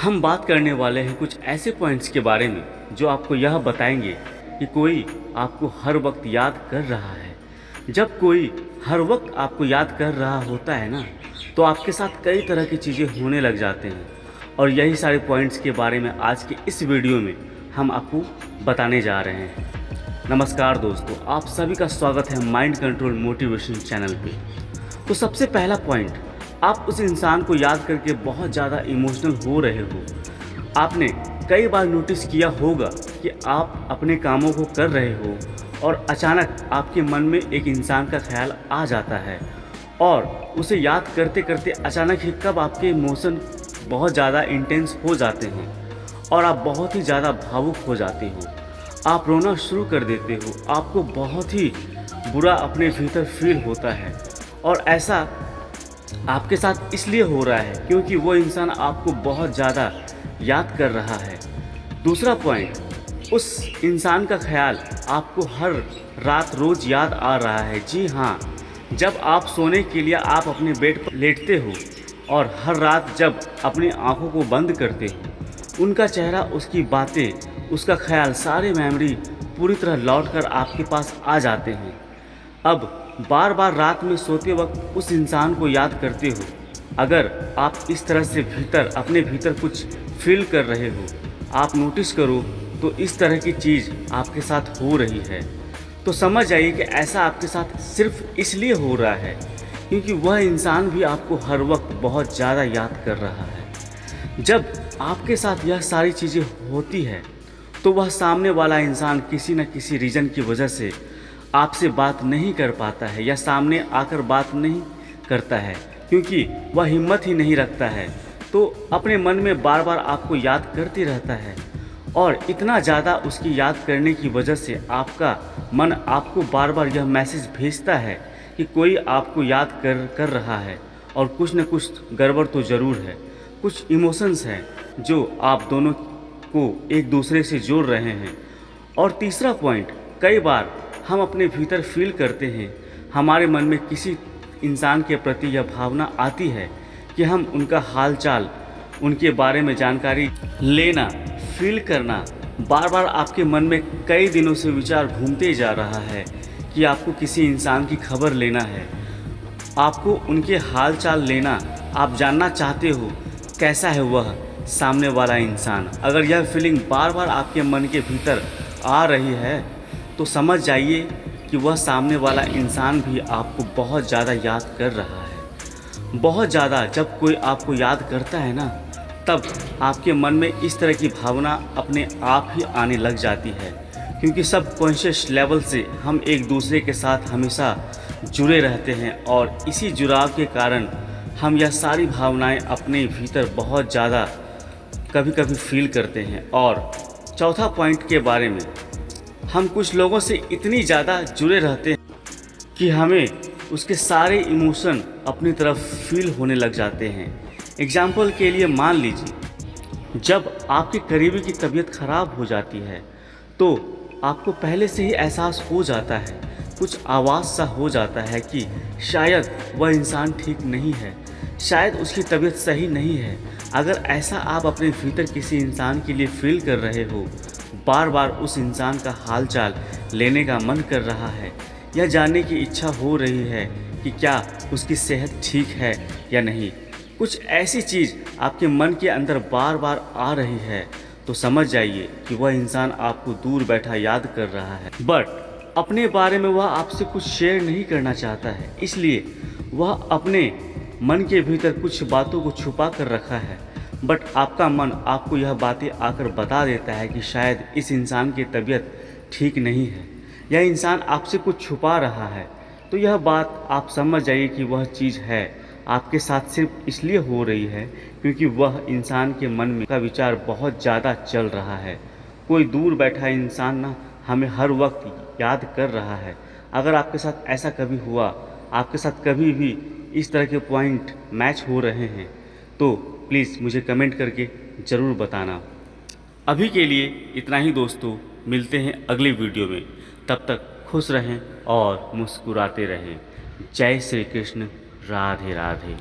हम बात करने वाले हैं कुछ ऐसे पॉइंट्स के बारे में जो आपको यह बताएंगे कि कोई आपको हर वक्त याद कर रहा है। जब कोई हर वक्त आपको याद कर रहा होता है ना, तो आपके साथ कई तरह की चीज़ें होने लग जाते हैं। और यही सारे पॉइंट्स के बारे में आज के इस वीडियो में हम आपको बताने जा रहे हैं। नमस्कार दोस्तों, आप सभी का स्वागत है माइंड कंट्रोल मोटिवेशन चैनल पे। तो सबसे पहला पॉइंट, आप उस इंसान को याद करके बहुत ज़्यादा इमोशनल हो रहे हो। आपने कई बार नोटिस किया होगा कि आप अपने कामों को कर रहे हो और अचानक आपके मन में एक इंसान का ख्याल आ जाता है और उसे याद करते करते अचानक ही कब आपके इमोशन बहुत ज़्यादा इंटेंस हो जाते हैं और आप बहुत ही ज़्यादा भावुक हो जाते हो। आप रोना शुरू कर देते हो, आपको बहुत ही बुरा अपने भीतर फील होता है। और ऐसा आपके साथ इसलिए हो रहा है क्योंकि वो इंसान आपको बहुत ज़्यादा याद कर रहा है। दूसरा पॉइंट, उस इंसान का ख्याल आपको हर रात रोज़ याद आ रहा है। जी हाँ, जब आप सोने के लिए आप अपने बेड पर लेटते हो और हर रात जब अपनी आंखों को बंद करते हो, उनका चेहरा, उसकी बातें, उसका ख्याल, सारे मेमोरी पूरी तरह लौटकर आपके पास आ जाते हैं। अब बार बार रात में सोते वक्त उस इंसान को याद करते हो। अगर आप इस तरह से अपने भीतर कुछ फील कर रहे हो, आप नोटिस करो तो इस तरह की चीज़ आपके साथ हो रही है, तो समझ जाइए कि ऐसा आपके साथ सिर्फ इसलिए हो रहा है क्योंकि वह इंसान भी आपको हर वक्त बहुत ज़्यादा याद कर रहा है। जब आपके साथ यह सारी चीज़ें होती है तो वह सामने वाला इंसान किसी न किसी रीज़न की वजह से आपसे बात नहीं कर पाता है या सामने आकर बात नहीं करता है क्योंकि वह हिम्मत ही नहीं रखता है, तो अपने मन में बार बार आपको याद करते रहता है। और इतना ज़्यादा उसकी याद करने की वजह से आपका मन आपको बार बार यह मैसेज भेजता है कि कोई आपको याद कर रहा है और कुछ न कुछ गड़बड़ तो ज़रूर है। कुछ इमोशंस हैं जो आप दोनों को एक दूसरे से जोड़ रहे हैं। और तीसरा पॉइंट, कई बार हम अपने भीतर फील करते हैं, हमारे मन में किसी इंसान के प्रति यह भावना आती है कि हम उनका हाल चाल, उनके बारे में जानकारी लेना, फील करना। बार बार आपके मन में कई दिनों से विचार घूमते जा रहा है कि आपको किसी इंसान की खबर लेना है, आपको उनके हाल चाल लेना, आप जानना चाहते हो कैसा है वह सामने वाला इंसान। अगर यह फीलिंग बार बार आपके मन के भीतर आ रही है तो समझ जाइए कि वह सामने वाला इंसान भी आपको बहुत ज़्यादा याद कर रहा है। बहुत ज़्यादा जब कोई आपको याद करता है ना, तब आपके मन में इस तरह की भावना अपने आप ही आने लग जाती है क्योंकि सब कॉन्शियस लेवल से हम एक दूसरे के साथ हमेशा जुड़े रहते हैं और इसी जुड़ाव के कारण हम यह सारी भावनाएं अपने भीतर बहुत ज़्यादा कभी कभी फील करते हैं। और चौथा पॉइंट के बारे में, हम कुछ लोगों से इतनी ज़्यादा जुड़े रहते हैं कि हमें उसके सारे इमोशन अपनी तरफ फील होने लग जाते हैं। एग्जाम्पल के लिए मान लीजिए, जब आपके करीबी की तबीयत ख़राब हो जाती है तो आपको पहले से ही एहसास हो जाता है, कुछ आवाज़ सा हो जाता है कि शायद वह इंसान ठीक नहीं है, शायद उसकी तबीयत सही नहीं है। अगर ऐसा आप अपने भीतर किसी इंसान के लिए फील कर रहे हो, बार बार उस इंसान का हाल चाल लेने का मन कर रहा है या जानने की इच्छा हो रही है कि क्या उसकी सेहत ठीक है या नहीं, कुछ ऐसी चीज़ आपके मन के अंदर बार बार आ रही है, तो समझ जाइए कि वह इंसान आपको दूर बैठा याद कर रहा है, बट अपने बारे में वह आपसे कुछ शेयर नहीं करना चाहता है। इसलिए वह अपने मन के भीतर कुछ बातों को छुपा कर रखा है, बट आपका मन आपको यह बातें आकर बता देता है कि शायद इस इंसान की तबीयत ठीक नहीं है, यह इंसान आपसे कुछ छुपा रहा है। तो यह बात आप समझ जाइए कि वह चीज़ है आपके साथ सिर्फ इसलिए हो रही है क्योंकि वह इंसान के मन में का विचार बहुत ज़्यादा चल रहा है। कोई दूर बैठा इंसान ना हमें हर वक्त याद कर रहा है। अगर आपके साथ ऐसा कभी हुआ, आपके साथ कभी भी इस तरह के पॉइंट मैच हो रहे हैं, तो प्लीज़ मुझे कमेंट करके ज़रूर बताना। अभी के लिए इतना ही दोस्तों, मिलते हैं अगली वीडियो में। तब तक खुश रहें और मुस्कुराते रहें। जय श्री कृष्ण। राधे राधे।